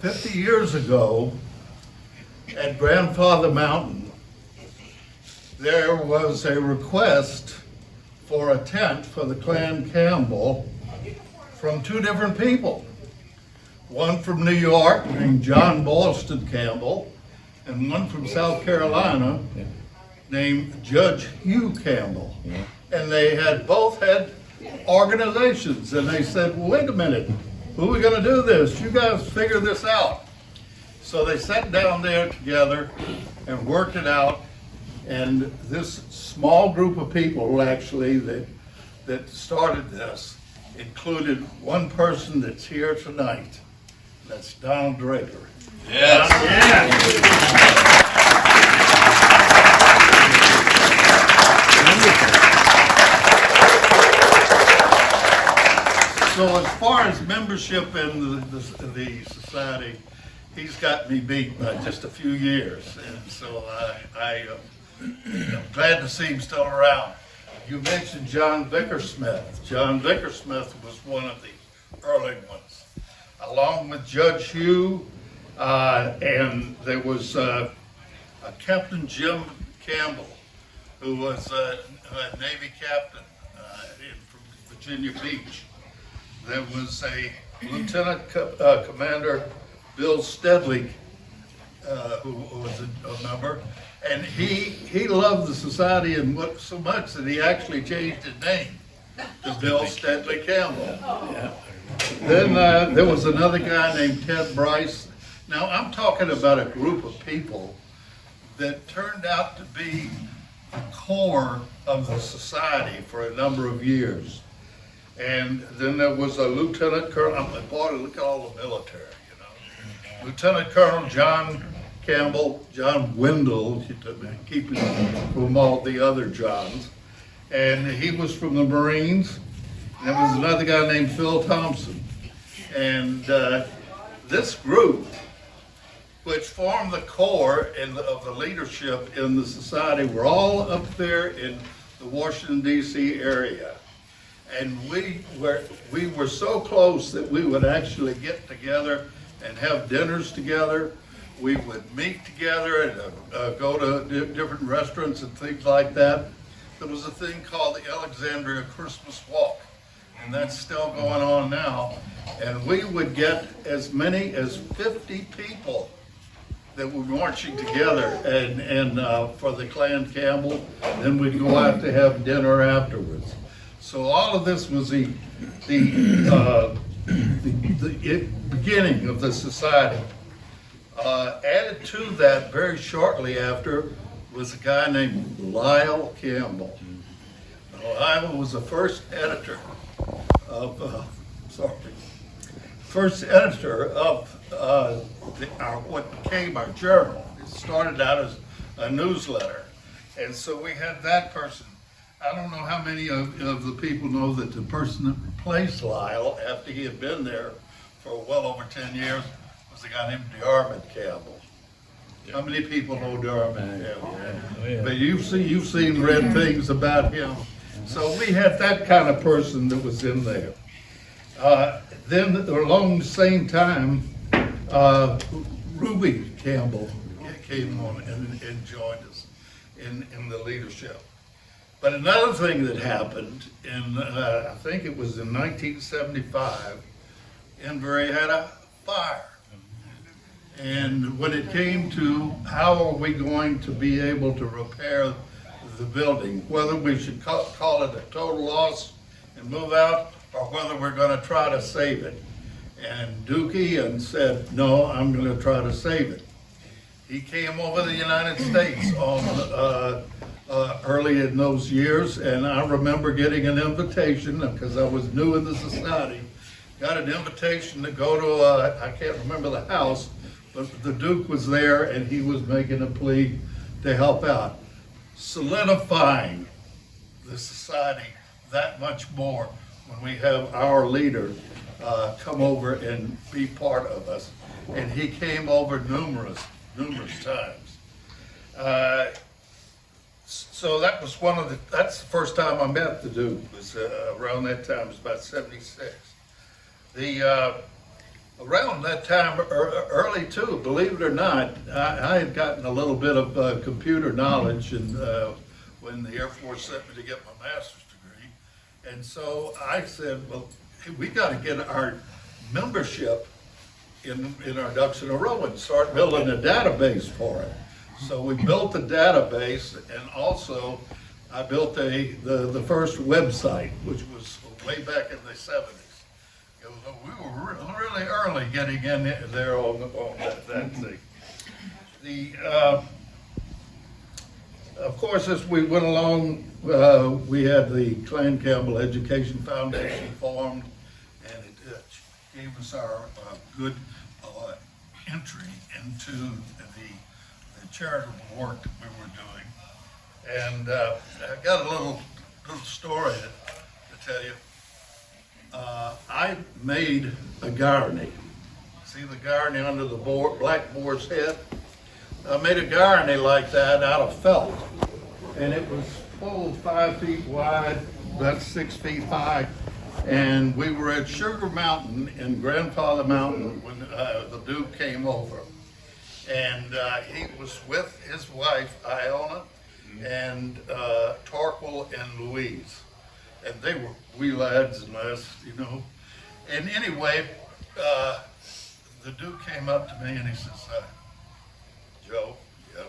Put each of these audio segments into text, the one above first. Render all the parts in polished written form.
50 years ago, at Grandfather Mountain, there was a request for a tent for the Clan Campbell from two different people. One from New York named John Boylston Campbell, and one from South Carolina named Judge Hugh Campbell. And they had both had organizations, and they said, well, wait a minute, who are we gonna do this? You guys figure this out. So they sat down there together and worked it out, and this small group of people actually that started this included one person that's here tonight. That's Donald Draper. Yes. So as far as membership in the society, he's got me beat by just a few years, and so I'm glad to see him still around. You mentioned John Vickersmith. John Vickersmith was one of the early ones, along with Judge Hugh, and there was Captain Jim Campbell, who was a Navy captain from Virginia Beach. There was a Lieutenant Commander Bill Stedley, who was a member, and he loved the society and so much that he actually changed his name to Bill Stedley Campbell. Then there was another guy named Ted Bryce. Now I'm talking about a group of people that turned out to be the core of the society for a number of years. And then there was a Lieutenant Colonel, boy, look at all the military, you know. Lieutenant Colonel John Campbell, John Wendell, keeping from all the other Johns. And he was from the Marines. And there was another guy named Phil Thompson. And this group, which formed the core of the leadership in the society, were all up there in the Washington, D.C. area. And we were so close that we would actually get together and have dinners together. We would meet together and go to different restaurants and things like that. There was a thing called the Alexandria Christmas Walk, and that's still going on now. And we would get as many as 50 people that were marching together and for the Clan Campbell. Then we'd go out to have dinner afterwards. So all of this was the beginning of the society. Added to that very shortly after was a guy named Lyle Campbell. Lyle was the first editor of what became our journal. It started out as a newsletter, and so we had that person. I don't know how many of the people know that the person that replaced Lyle after he had been there for well over 10 years was a guy named Darmid Campbell. How many people know Darmid Campbell? Yeah. But you've seen read things about him. So we had that kind of person that was in there. Then along the same time, Ruby Campbell came on and joined us in the leadership. But another thing that happened I think it was in 1975, Inverie had a fire. And when it came to how are we going to be able to repair the building, whether we should call it a total loss and move out, or whether we're going to try to save it. And Dookie said, no, I'm going to try to save it. He came over the United States on early in those years, and I remember getting an invitation, because I was new in the society, got an invitation to go to, I can't remember the house, but the Duke was there and he was making a plea to help out, solidifying the society that much more when we have our leader come over and be part of us. And he came over numerous times. So that was that's the first time I met the Duke, was around that time. It was about 76. Around that time, early too, believe it or not, I had gotten a little bit of computer knowledge and when the Air Force sent me to get my master's degree. And so I said, well, hey, we got to get our membership in our ducks in a row and start building a database for it. So we built a database, and also I built the first website, which was way back in the 70s. We were really early getting in there on that thing. Of course, as we went along, we had the Clan Campbell Education Foundation formed, and it gave us our good entry into the charitable work that we were doing. And I got a little story to tell you. I made a garney. See the garney under the black boar's head? I made a garney like that out of felt. And it was full 5 feet wide, about 6 feet high. And we were at Sugar Mountain in Grandfather Mountain when the Duke came over. And he was with his wife, Iona, and Torquil and Louise. And they were wee lads and lads, you know. And anyway, the Duke came up to me and he says, Joe, yeah,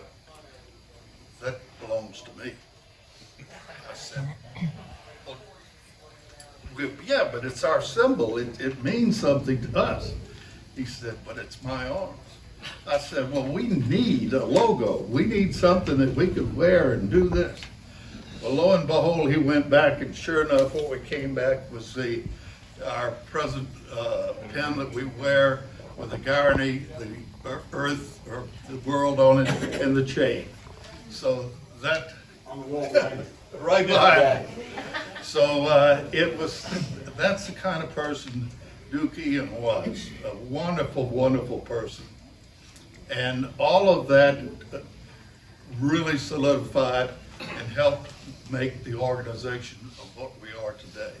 that belongs to me. I said, well, yeah, but it's our symbol. It means something to us. He said, but it's my arms. I said, well, we need a logo. We need something that we could wear and do this. Well, lo and behold, he went back, and sure enough, what we came back was our present pin that we wear with the garney, the earth, or the world on it, and the chain. So that, on the wall, right behind. So that's the kind of person Duke Ian was, a wonderful, wonderful person. And all of that really solidified and helped make the organization of what we are today.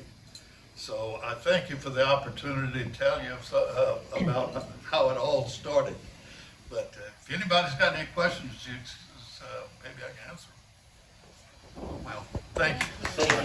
So I thank you for the opportunity to tell you about how it all started. But if anybody's got any questions, maybe I can answer. Well, thank you so much.